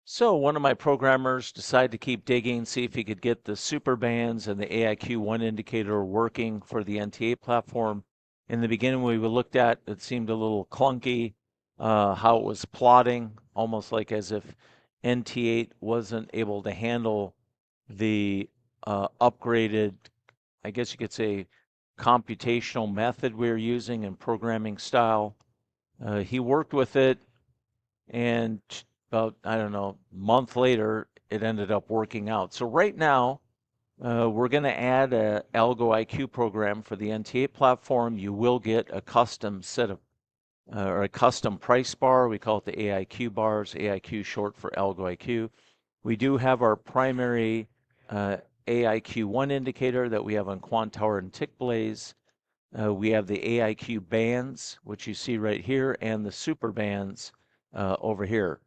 So one of my programmers decided to keep digging, see if he could get the super bands and the AIQ1 indicator working for the NT8 platform. In the beginning, we looked at it seemed a little clunky, how it was plotting, almost like as if NT8 wasn't able to handle the upgraded, I guess you could say, computational method we were using and programming style. He worked with it, and about, I don't know, a month later, it ended up working out. So right now, we're going to add a Algo IQ program for the NT8 platform. You will get a custom set of or a custom price bar. We call it the AIQ bars. AIQ short for Algo IQ. We do have our primary AIQ1 indicator that we have on Quantower and TickBlaze. We have the AIQ bands, which you see right here, and the super bands over here.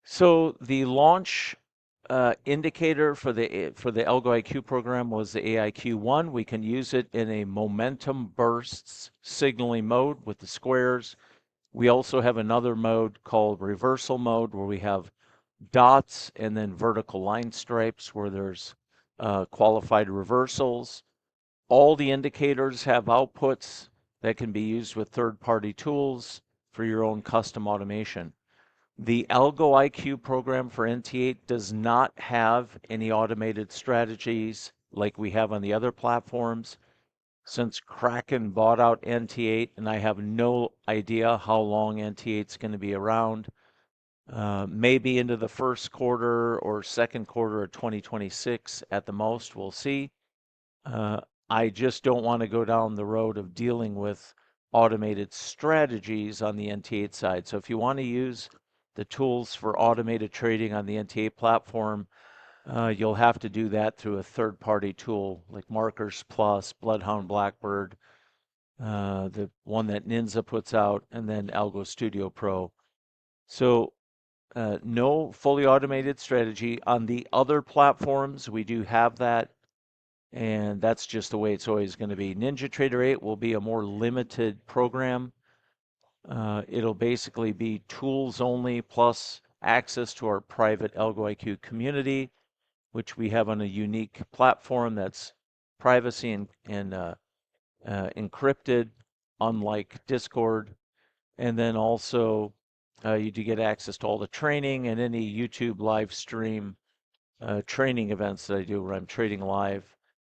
So the launch indicator for the Algo IQ program was the AIQ1. We can use it in a momentum bursts signaling mode with the squares. We also have another mode called reversal mode where we have dots and then vertical line stripes where there's qualified reversals. All the indicators have outputs that can be used with third-party tools for your own custom automation. The Algo IQ program for NT8 does not have any automated strategies like we have on the other platforms. Since Kraken bought out NT8, and I have no idea how long NT8 is going to be around, maybe into the first quarter or second quarter of 2026 at the most, we'll see. I just don't want to go down the road of dealing with automated strategies on the NT8 side. So if you want to use the tools for automated trading on the NT8 platform, you'll have to do that through a third-party tool like Markers Plus, Bloodhound Blackbird, the one that Ninja puts out, and then Algo Studio Pro. So no fully automated strategy. On the other platforms, we do have that, and that's just the way it's always going to be. Ninjatrader 8 will be a more limited program. It'll basically be tools only plus access to our private Algo IQ community, which we have on a unique platform that's privacy and encrypted, unlike Discord. And then also, you do get access to all the training and any YouTube live stream training events that I do where I'm trading live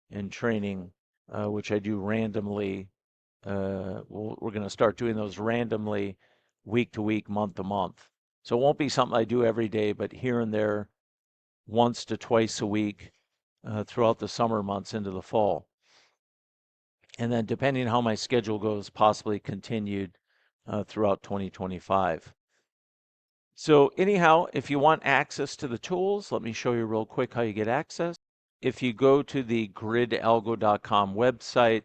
and training, which I do randomly. We're going to start doing those randomly week to week, month to month. So it won't be something I do every day, but here and there, once to twice a week throughout the summer months into the fall. And then depending on how my schedule goes, possibly continued throughout 2025. So anyhow, if you want access to the tools, let me show you real quick how you get access. If you go to the gridalgo.com website,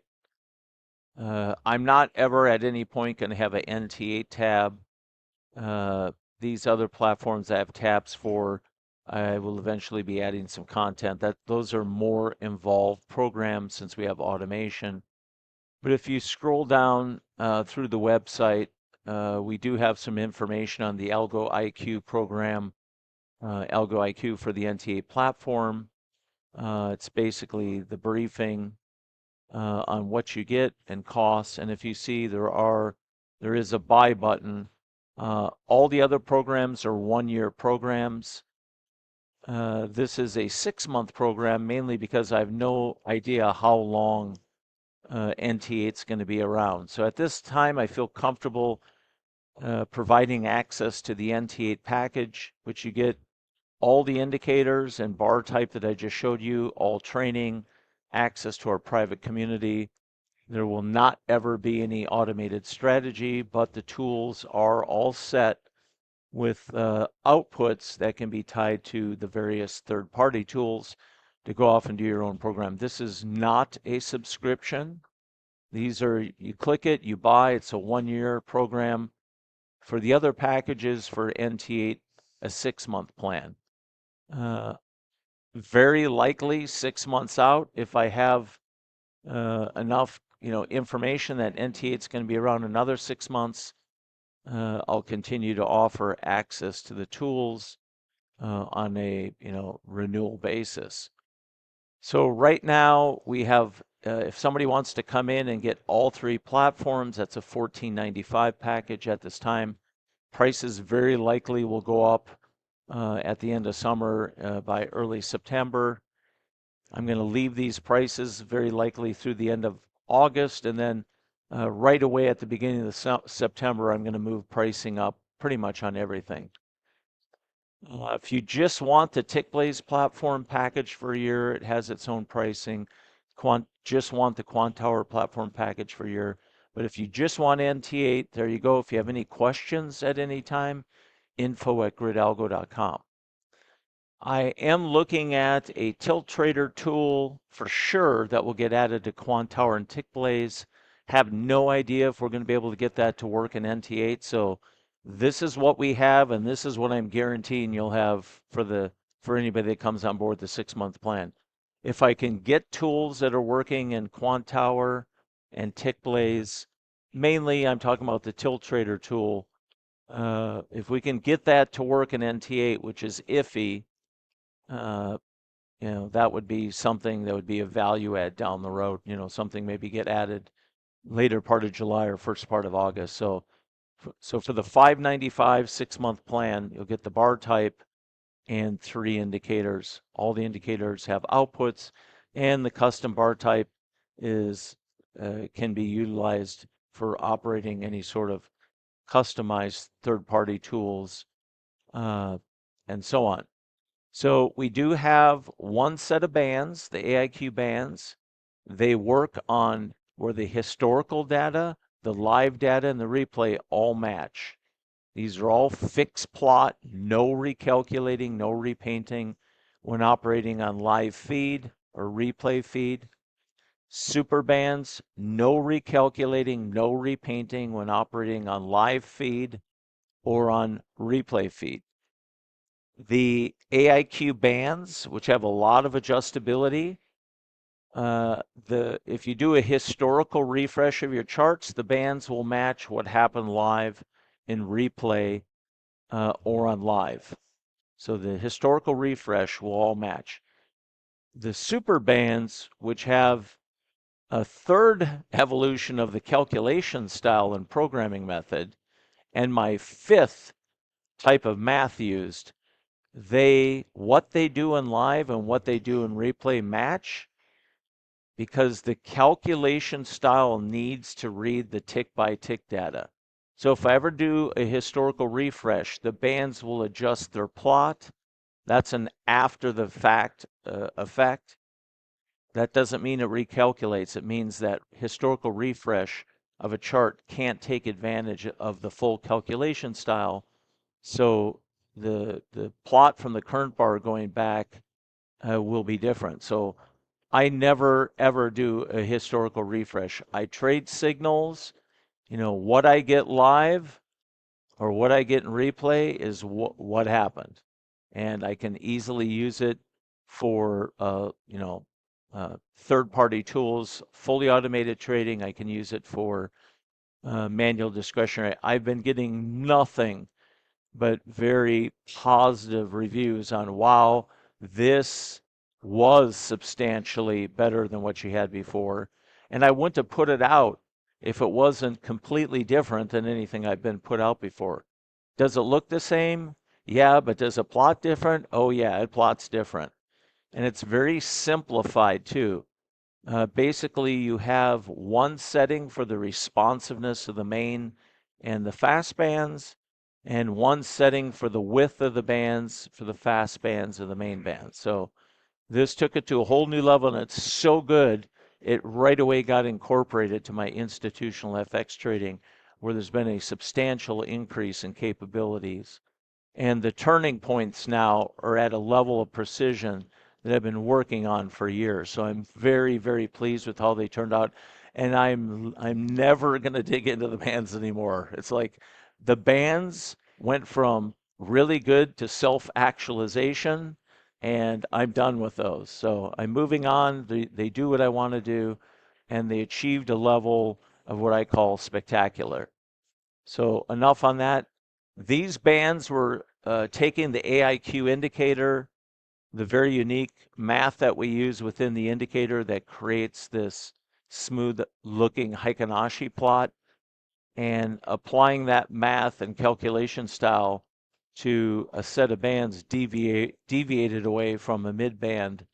I'm not ever at any point going to have an NT8 tab. These other platforms I have tabs for, I will eventually be adding some content. Those are more involved programs since we have automation. But if you scroll down through the website, we do have some information on the Algo IQ program, Algo IQ for the NT8 platform. It's basically the briefing on what you get and costs. And if you see there is a buy button. All the other programs are 1-year programs. This is a 6-month program, mainly because I have no idea how long NT8 is going to be around. So at this time, I feel comfortable providing access to the NT8 package, which you get all the indicators and bar type that I just showed you, all training, access to our private community. There will not ever be any automated strategy, but the tools are all set with outputs that can be tied to the various third-party tools to go off and do your own program. This is not a subscription. These are, you click it, you buy, it's a 1-year program. For the other packages for NT8, a 6-month plan. Very likely 6 months out, if I have enough information that NT8 is going to be around another 6 months, I'll continue to offer access to the tools. on a renewal basis. So right now we have, if somebody wants to come in and get all three platforms, that's a $14.95 package at this time. Prices very likely will go up at the end of summer by early September. I'm going to leave these prices very likely through the end of August, and then right away at the beginning of September, I'm going to move pricing up pretty much on everything. If you just want the TickBlaze platform package for a year, it has its own pricing. Just want the Quantower platform package for a year. But if you just want NT8, there you go. If you have any questions at any time, info@gridalgo.com. I am looking at a tilt trader tool for sure that will get added to Quantower and TickBlaze. Have no idea if we're going to be able to get that to work in NT8. So this is what we have, and this is what I'm guaranteeing you'll have for anybody that comes on board the 6-month plan. If I can get tools that are working in Quantower and TickBlaze, mainly I'm talking about the tilt trader tool. If we can get that to work in NT8, which is iffy, uh, that would be something that would be a value add down the road. Something maybe get added later part of July or first part of August. So for the 595 6-month plan, you'll get the bar type and 3 indicators. All the indicators have outputs, and the custom bar type is can be utilized for operating any sort of customized third-party tools and so on. So we do have one set of bands, the AIQ bands. They work on where the historical data, the live data, and the replay all match. These are all fixed plot, no recalculating, no repainting when operating on live feed or replay feed. Super bands, no recalculating, no repainting when operating on live feed or on replay feed. The AIQ bands, which have a lot of adjustability, if you do a historical refresh of your charts, the bands will match what happened live in replay or on live. So the historical refresh will all match. The super bands, which have a third evolution of the calculation style and programming method, and my fifth type of math used, what they do in live and what they do in replay match because the calculation style needs to read the tick by tick data. So if I ever do a historical refresh, the bands will adjust their plot. That's an after the fact effect. That doesn't mean it recalculates. It means that historical refresh of a chart can't take advantage of the full calculation style. So the plot from the current bar going back will be different. So I never ever do a historical refresh. I trade signals. What I get live or what I get in replay is what happened, and I can easily use it for third-party tools, fully automated trading. I can use it for manual discretionary. I've been getting nothing but very positive reviews on, wow, this was substantially better than what you had before. And I wouldn't have put it out if it wasn't completely different than anything I've been put out before. Does it look the same? Yeah, but does it plot different? Oh, yeah, it plots different. And it's very simplified too. Basically, you have one setting for the responsiveness of the main and the fast bands, and one setting for the width of the bands for the fast bands and the main bands. So this took it to a whole new level, and it's so good, it right away got incorporated to my institutional FX trading, where there's been a substantial increase in capabilities. And the turning points now are at a level of precision that I've been working on for years. So I'm very, very pleased with how they turned out. And I'm never going to dig into the bands anymore. It's like the bands went from really good to self-actualization, and I'm done with those. So I'm moving on. They do what I want to do, and they achieved a level of what I call spectacular. So enough on that. These bands were taking the AIQ indicator, the very unique math that we use within the indicator that creates this smooth looking Heikin-Ashi plot, and applying that math and calculation style to a set of bands deviated away from a mid-band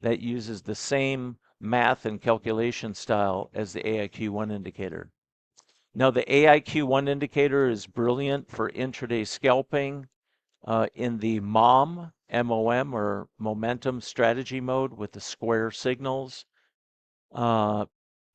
that uses the same math and calculation style as the AIQ1 indicator. Now, the AIQ1 indicator is brilliant for intraday scalping in the MOM, or momentum strategy mode with the square signals.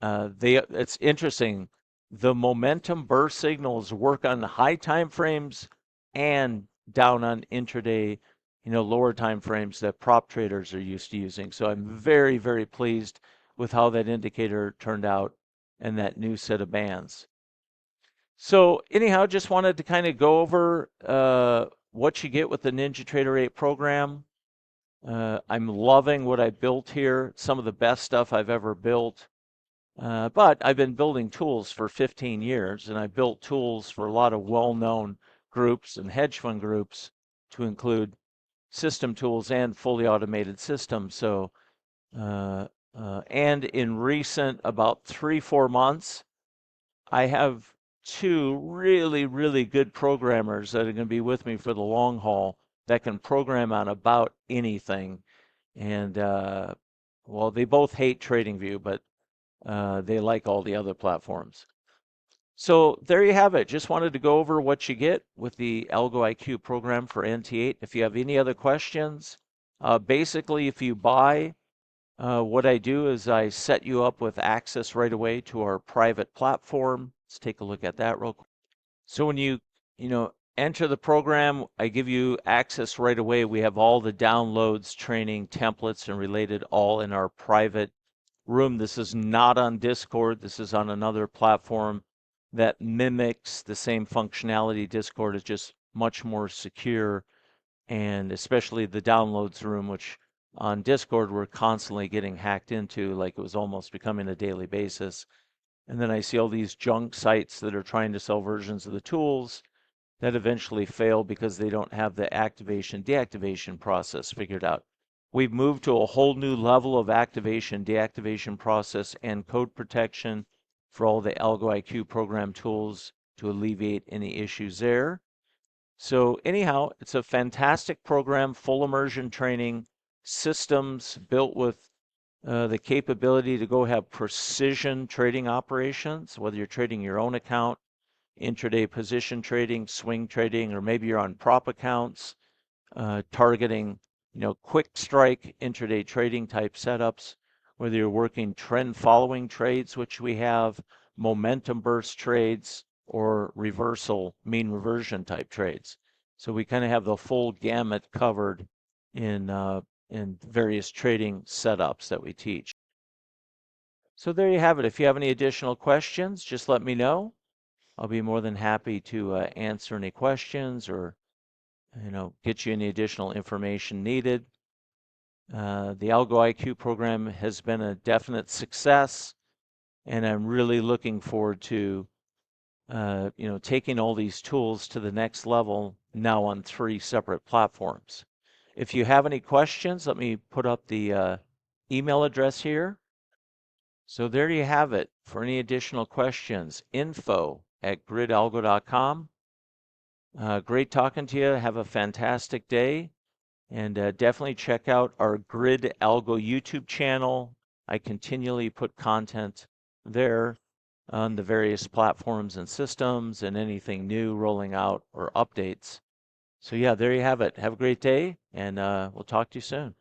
It's interesting. The momentum burst signals work on high time frames and down on intraday, lower time frames that prop traders are used to using. So I'm very, very pleased with how that indicator turned out and that new set of bands. So anyhow, just wanted to kind of go over what you get with the NinjaTrader 8 program. I'm loving what I built here, some of the best stuff I've ever built. But I've been building tools for 15 years, and I built tools for a lot of well-known groups and hedge fund groups, to include system tools and fully automated systems. So, and in recent about 3-4 months, I have two really, really good programmers that are going to be with me for the long haul that can program on about anything. And well, they both hate TradingView, but they like all the other platforms. So there you have it. Just wanted to go over what you get with the Algo IQ program for NT8. If you have any other questions, basically if you buy, what I do is I set you up with access right away to our private platform. Let's take a look at that real quick. So when you enter the program, I give you access right away. We have all the downloads, training, templates, and related all in our private room. This is not on Discord. This is on another platform that mimics the same functionality. Discord is just much more secure, and especially the downloads room, which on Discord we're constantly getting hacked into, like it was almost becoming a daily basis. And then I see all these junk sites that are trying to sell versions of the tools that eventually fail because they don't have the activation deactivation process figured out. We've moved to a whole new level of activation deactivation process and code protection for all the Algo IQ program tools to alleviate any issues there. So anyhow, it's a fantastic program, full immersion training, systems built with the capability to go have precision trading operations, whether you're trading your own account, intraday position trading, swing trading, or maybe you're on prop accounts, targeting, quick strike intraday trading type setups, whether you're working trend following trades, which we have, momentum burst trades, or reversal, mean reversion type trades. So we kind of have the full gamut covered in various trading setups that we teach. So there you have it. If you have any additional questions, just let me know. I'll be more than happy to answer any questions or get you any additional information needed. The Algo IQ program has been a definite success, and I'm really looking forward to taking all these tools to the next level now on 3 separate platforms. If you have any questions, let me put up the email address here. So there you have it. For any additional questions, info@gridalgo.com. Great talking to you. Have a fantastic day. And definitely check out our Grid Algo YouTube channel. I continually put content there on the various platforms and systems and anything new rolling out or updates. So yeah, there you have it. Have a great day, and we'll talk to you soon.